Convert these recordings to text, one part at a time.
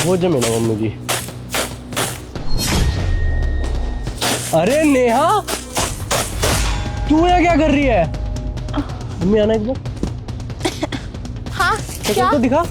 वो जमीन है मम्मी जी। अरे नेहा, तू यहाँ क्या कर रही है? मम्मी आना एक बार। हाँ क्या? तो दिखा।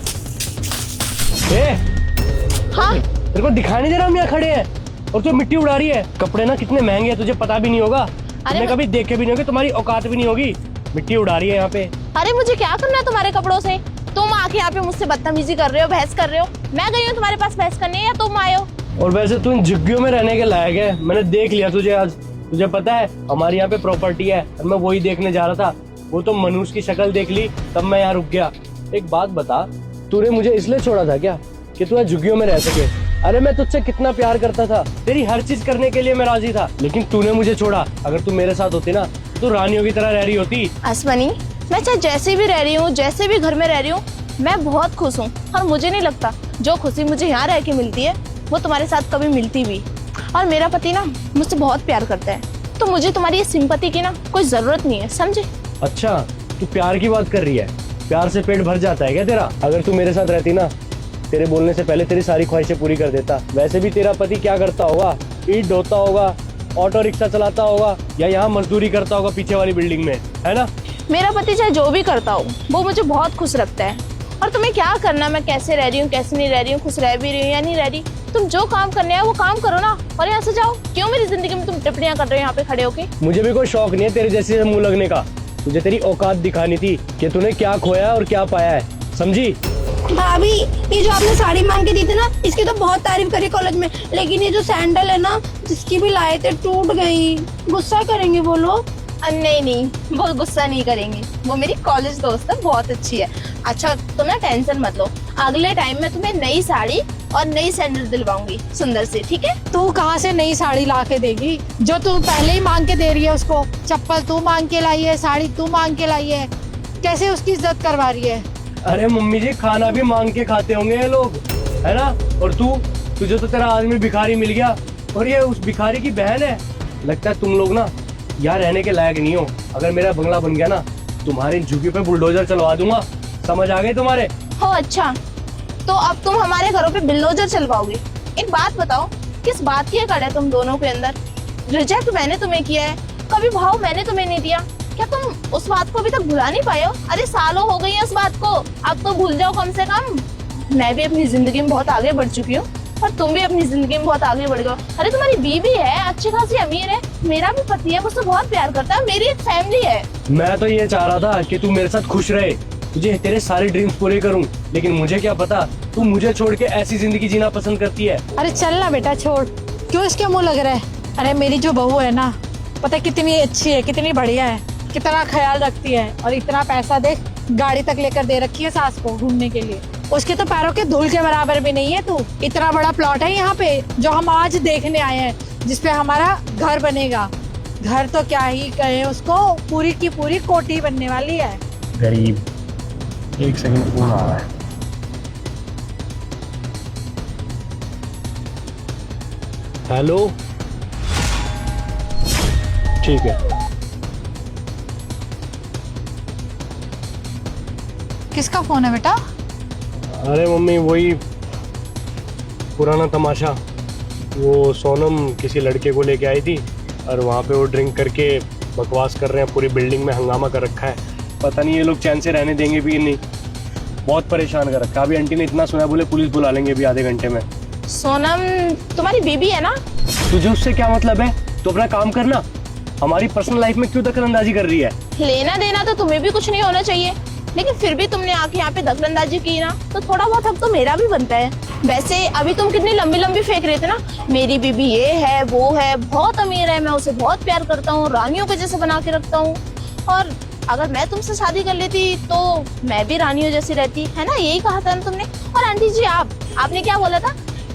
हाँ तेरे को दिखा नहीं दे रहा हम यहाँ खड़े हैं और तू मिट्टी उड़ा रही है। कपड़े ना कितने महंगे हैं, तुझे पता भी नहीं होगा। तुमने कभी देखे भी नहीं होगे, तुम्हारी औकात भी नहीं होगी। मिट्टी उड़ा रही है यहाँ पे। अरे मुझे क्या करना है तुम्हारे कपड़ों से? तुम आके यहाँ पे मुझसे बदतमीजी कर रहे हो, बहस कर रहे हो। मैं गई हूँ तुम्हारे पास बहस करने या तुम आए हो? और वैसे तू इन झुग्गियों में रहने के लायक है। मैंने देख लिया तुझे आज। तुझे पता है हमारे यहाँ पे प्रॉपर्टी है और मैं वही देखने जा रहा था। वो तो मनुष्य की शक्ल देख ली तब मैं यहाँ रुक गया। एक बात बता, तूने मुझे इसलिए छोड़ा था क्या कि तू यहाँ झुग्गियों में रह सके? अरे मैं तुझसे कितना प्यार करता था, तेरी हर चीज करने के लिए मैं राजी था, लेकिन तूने मुझे छोड़ा। अगर तू मेरे साथ होती ना तो रानियों की तरह रह रही होती। आसमानी, मैं चाहे जैसे भी रह रही हूँ, जैसे भी घर में रह रही हूँ, मैं बहुत खुश हूँ। और मुझे नहीं लगता जो खुशी मुझे यहाँ रह के मिलती है वो तुम्हारे साथ कभी मिलती भी। और मेरा पति ना मुझसे बहुत प्यार करता है, तो मुझे तुम्हारी सिंपैथी की ना कोई जरूरत नहीं है, समझे? अच्छा, तू प्यार की बात कर रही है? प्यार से पेट भर जाता है क्या तेरा? अगर तू मेरे साथ रहती ना, तेरे बोलने से पहले तेरी सारी ख्वाहिशें पूरी कर देता। वैसे भी तेरा पति क्या करता होगा? ईंट ढोता होगा, ऑटो रिक्शा चलाता होगा या यहाँ मजदूरी करता होगा पीछे वाली बिल्डिंग में, है ना? मेरा पति चाहे जो भी करता हो वो मुझे बहुत खुश रखता है। और तुम्हें क्या करना, मैं कैसे रह रही हूँ, कैसे नहीं रह रही हूँ, खुश रह भी रही हूँ या नहीं रह रही, तुम जो काम करने हैं वो काम करो ना, और यहाँ से जाओ। क्यों मेरी जिंदगी में तुम टिप्पणियां कर रहे हो यहाँ पे खड़े होके? मुझे भी कोई शौक नहीं है तेरे जैसे मुंह लगने का। मुझे तेरी औकात दिखानी थी कि तूने क्या खोया और क्या पाया है, समझी? भाभी, ये जो आपने साड़ी मांग के दी थी ना, इसकी तो बहुत तारीफ करी कॉलेज में, लेकिन ये जो सैंडल है ना, जिसकी भी लाए थे टूट गई। गुस्सा करेंगे वो लोग? नहीं, वो गुस्सा नहीं करेंगे। वो मेरी कॉलेज दोस्त है, बहुत अच्छी है। अच्छा तुम ना टेंशन मत लो, अगले टाइम में तुम्हें नई साड़ी और नई सैंडल दिलवाऊंगी सुंदर से, ठीक है? तू कहाँ से नई साड़ी ला के देगी? जो तू पहले ही मांग के दे रही है उसको। चप्पल तू मांग के लाई है, साड़ी तू मांग के लाई है, कैसे उसकी इज्जत करवा रही है? अरे मम्मी जी, खाना भी मांग के खाते होंगे ये लोग, है ना? और तुझे तो तेरा आदमी भिखारी मिल गया और ये उस भिखारी की बहन है। लगता है तुम लोग ना यहाँ रहने के लायक नहीं हो। अगर मेरा बंगला बन गया ना, तुम्हारी झुग्गी पे बुलडोजर चलवा दूंगा। समझ आ गए तुम्हारे? हो अच्छा, तो अब तुम हमारे घरों पे बुलडोजर चलवाओगे? एक बात बताओ, किस बात की अकड़ है तुम दोनों के अंदर? रिजेक्ट मैंने तुम्हें किया है, कभी भाव मैंने तुम्हें नहीं दिया, क्या तुम उस बात को अभी तक भुला नहीं पाए हो? अरे सालों हो गई है उस बात को, अब तो भूल जाओ कम से कम। मैं भी अपनी जिंदगी में बहुत आगे बढ़ चुकी हूँ और तुम भी अपनी जिंदगी में बहुत आगे बढ़ गए। अरे तुम्हारी बीवी है, अच्छी खासी अमीर है, मेरा भी पति है, मुझसे बहुत प्यार करता है, मेरी एक फैमिली है। मैं तो ये चाह रहा था कि तू मेरे साथ खुश रहे, तुझे तेरे सारे ड्रीम्स पूरे करूं, लेकिन मुझे क्या पता तू मुझे छोड़ के ऐसी जिंदगी जीना पसंद करती है। अरे चल ना बेटा, छोड़, क्यों इसके मुंह लग रहा है? अरे मेरी जो बहू है ना, पता है कितनी अच्छी है, कितनी बढ़िया है, कितना ख्याल रखती है, और इतना पैसा देख गाड़ी तक लेकर दे रखी है सास को घूमने के लिए। उसके तो पैरों के धूल के बराबर भी नहीं है तू। इतना बड़ा प्लॉट है यहाँ पे जो हम आज देखने आए हैं, जिसपे हमारा घर बनेगा। घर तो क्या ही कहे उसको, पूरी की पूरी कोठी बनने वाली है। गरीब। एक सेकंड, फोन आ रहा है। हेलो, ठीक है। किसका फोन है बेटा? अरे मम्मी, वही पुराना तमाशा। वो सोनम किसी लड़के को लेके आई थी और वहाँ पे वो ड्रिंक करके बकवास कर रहे हैं, पूरी बिल्डिंग में हंगामा कर रखा है। पता नहीं ये लोग चैन से रहने देंगे भी नहीं, बहुत परेशान कर रखा है। अभी आंटी ने इतना सुना, बोले पुलिस बुला लेंगे अभी आधे घंटे में। सोनम तुम्हारी बीबी है ना? तुझे उससे क्या मतलब है? तो अपना काम करना, हमारी पर्सनल लाइफ में क्यों दखलंदाजी कर रही है? लेना देना तो तुम्हें भी कुछ नहीं होना चाहिए, लेकिन फिर भी तुमने आके यहाँ पे दखलंदाजी की ना, तो थोड़ा बहुत हक तो मेरा भी बनता है। वैसे अभी तुम कितनी लंबी लंबी फेंक रहे थे ना, मेरी बीबी ये है वो है, बहुत अमीर है, मैं उसे बहुत प्यार करता हूँ, रानियों के जैसे बना के रखता हूँ, और अगर मैं तुमसे शादी कर लेती तो मैं भी रानियों जैसी रहती, है ना? यही कहा था ना तुमने। और आंटी जी आपने क्या बोला था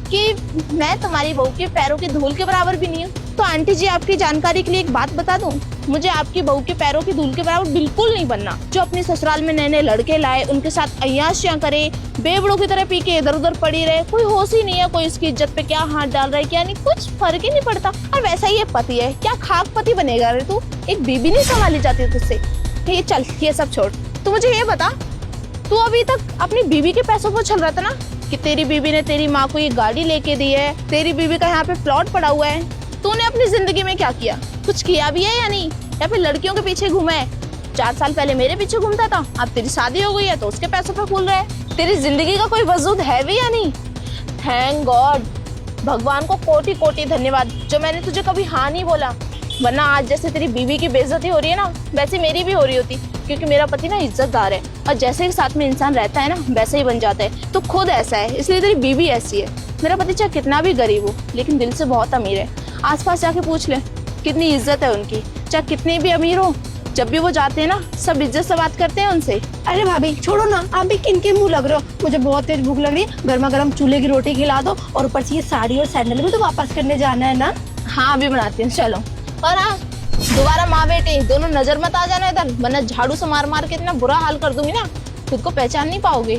कि मैं तुम्हारी बहू के पैरों के धूल के बराबर भी नहीं हूँ। तो आंटी जी आपकी जानकारी के लिए एक बात बता दूं, मुझे आपकी बहू के पैरों की धूल के बराबर बिल्कुल नहीं बनना। जो अपने ससुराल में नए नए लड़के लाए, उनके साथ अय्याशियां करे, बेवड़ों की तरह पी के इधर उधर पड़ी रहे, कोई होश ही नहीं है, कोई उसकी इज्जत पे क्या हाथ डाल रहा है क्या नहीं, कुछ फर्क ही नहीं पड़ता। और वैसा ही ये पति है, क्या खाक पति बनेगा रे तू? एक बीबी नहीं संभाली जाती तुझसे। ठीक, चल ये सब छोड़, तू मुझे ये बता, तू अभी तक अपनी बीबी के पैसों पर चल रहा था ना, कि तेरी बीबी ने तेरी माँ को ये गाड़ी लेके दी है, तेरी बीबी का यहाँ पे प्लॉट पड़ा हुआ है। तूने अपनी जिंदगी में क्या किया? कुछ किया भी है या नहीं? या फिर लड़कियों के पीछे घूमा है? 4 साल पहले मेरे पीछे घूमता था, अब तेरी शादी हो गई है तो उसके पैसों पे फूल रहा है। तेरी जिंदगी का कोई वजूद है भी या नहीं? थैंक गॉड, भगवान को कोटि कोटि धन्यवाद जो मैंने तुझे कभी हाँ नहीं बोला, वरना आज जैसे तेरी बीवी की बेइज्जती हो रही है ना, वैसे मेरी भी हो रही होती। क्योंकि मेरा पति ना इज्जतदार है और जैसे ही साथ में इंसान रहता है ना वैसे ही बन जाता है। तो खुद ऐसा है इसलिए तेरी बीवी ऐसी है। मेरा पति चाहे कितना भी गरीब हो लेकिन दिल से बहुत अमीर है। आसपास जाके पूछ ले कितनी इज्जत है उनकी, चाहे कितनी भी अमीर हो, जब भी वो जाते हैं ना सब इज्जत से बात करते हैं उनसे। अरे भाभी छोड़ो ना, आप भी किनके मुंह लग रहे हो। मुझे बहुत तेज भूख लग रही है, गर्मा गर्म चूल्हे की रोटी खिला दो और ऊपर से ये साड़ी और सैंडल भी तो वापस करने जाना है ना। हाँ अभी बनाती हूँ, चलो। और हाँ, दोबारा माँ बेटे दोनों नजर मत आ जाना इधर, वरना झाड़ू से मार मार के इतना बुरा हाल कर दूंगी ना खुद को पहचान नहीं पाओगे।